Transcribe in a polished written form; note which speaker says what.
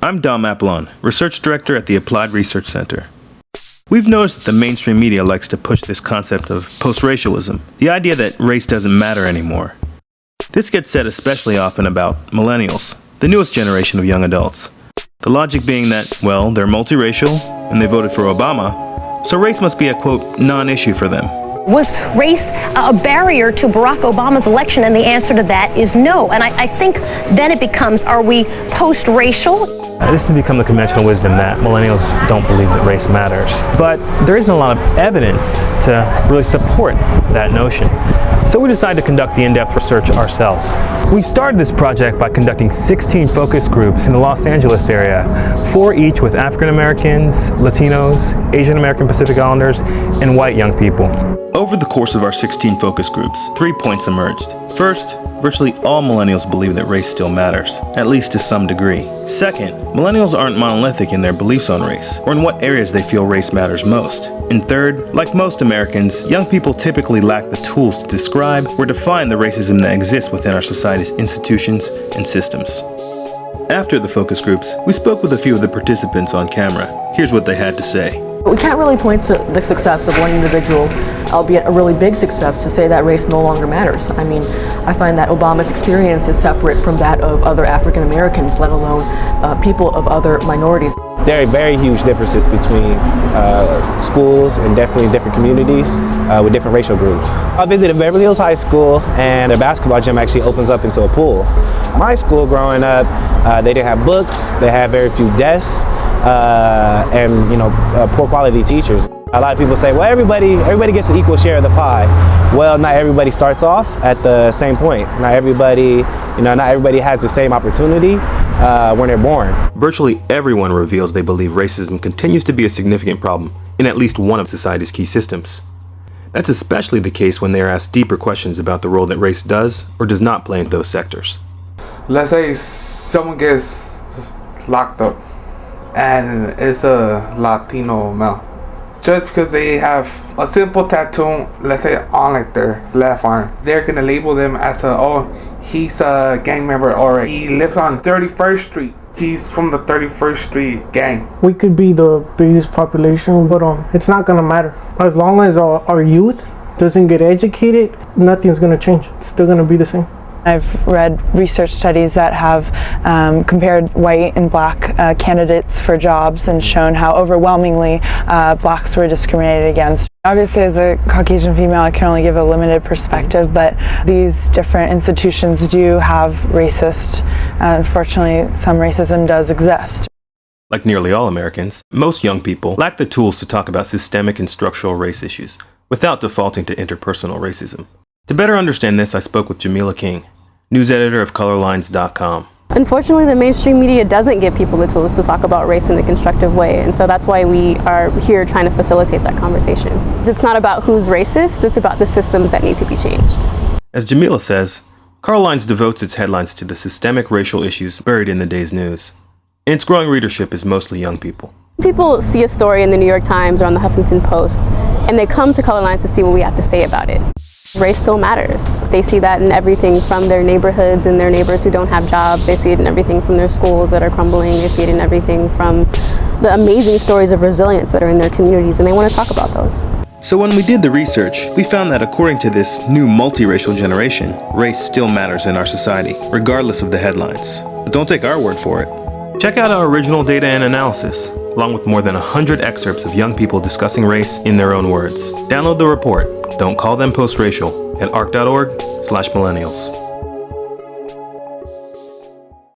Speaker 1: I'm Apollon, Research Director at the Applied Research Center. We've noticed that the mainstream media likes to push this concept of post-racialism, the idea that race doesn't matter anymore. This gets said especially often about millennials, the newest generation of young adults. The logic being that, well, they're multiracial, and they voted for Obama, so race must be a, quote, non-issue for them.
Speaker 2: Was race a barrier to Barack Obama's election? And the answer to that is no. And I think then it becomes, are we post-racial?
Speaker 3: This has become the conventional wisdom that millennials don't believe that race matters. But there isn't a lot of evidence to really support that notion. So we decided to conduct the in-depth research ourselves. We started this project by conducting 16 focus groups in the Los Angeles area, 4 each with African Americans, Latinos, Asian American Pacific Islanders, and white young people.
Speaker 1: Over the course of our 16 focus groups, 3 points emerged. First, virtually all millennials believe that race still matters, at least to some degree. Second, millennials aren't monolithic in their beliefs on race, or in what areas they feel race matters most. And third, like most Americans, young people typically lack the tools to describe or define the racism that exists within our society's institutions and systems. After the focus groups, we spoke with a few of the participants on camera. Here's what they had to say.
Speaker 4: We can't really point to the success of one individual, albeit a really big success, to say that race no longer matters. I mean, I find that Obama's experience is separate from that of other African Americans, let alone people of other minorities.
Speaker 5: There are very huge differences between schools and definitely different communities with different racial groups. I visited Beverly Hills High School, and their basketball gym actually opens up into a pool. My school growing up, they didn't have books, they had very few desks, and poor quality teachers. A lot of people say, well, everybody gets an equal share of the pie. Well, not everybody starts off at the same point. Not everybody has the same opportunity when they're born.
Speaker 1: Virtually everyone reveals they believe racism continues to be a significant problem in at least one of society's key systems. That's especially the case when they are asked deeper questions about the role that race does or does not play in those sectors.
Speaker 6: Let's say someone gets locked up and it's a Latino male. Just because they have a simple tattoo, let's say on like their left arm, they're gonna label them as he's a gang member, or he lives on 31st Street. He's from the 31st Street gang.
Speaker 7: We could be the biggest population, but it's not gonna matter. As long as our youth doesn't get educated, nothing's gonna change. It's still gonna be the same.
Speaker 8: I've read research studies that have compared white and black candidates for jobs and shown how overwhelmingly blacks were discriminated against. Obviously, as a Caucasian female, I can only give a limited perspective, but these different institutions do have racist, unfortunately, some racism does exist.
Speaker 1: Like nearly all Americans, most young people lack the tools to talk about systemic and structural race issues without defaulting to interpersonal racism. To better understand this, I spoke with Jamila King, news editor of ColorLines.com.
Speaker 9: Unfortunately, the mainstream media doesn't give people the tools to talk about race in a constructive way, and so that's why we are here trying to facilitate that conversation. It's not about who's racist, it's about the systems that need to be changed.
Speaker 1: As Jamila says, ColorLines devotes its headlines to the systemic racial issues buried in the day's news, and its growing readership is mostly young people.
Speaker 9: People see a story in the New York Times or on the Huffington Post, and they come to ColorLines to see what we have to say about it. Race still matters. They see that in everything from their neighborhoods and their neighbors who don't have jobs. They see it in everything from their schools that are crumbling. They see it in everything from the amazing stories of resilience that are in their communities, and they want to talk about those.
Speaker 1: So when we did the research, we found that according to this new multiracial generation, race still matters in our society, regardless of the headlines. But don't take our word for it. Check out our original data and analysis, along with more than 100 excerpts of young people discussing race in their own words. Download the report, Don't Call Them Post-Racial, at arc.org/millennials.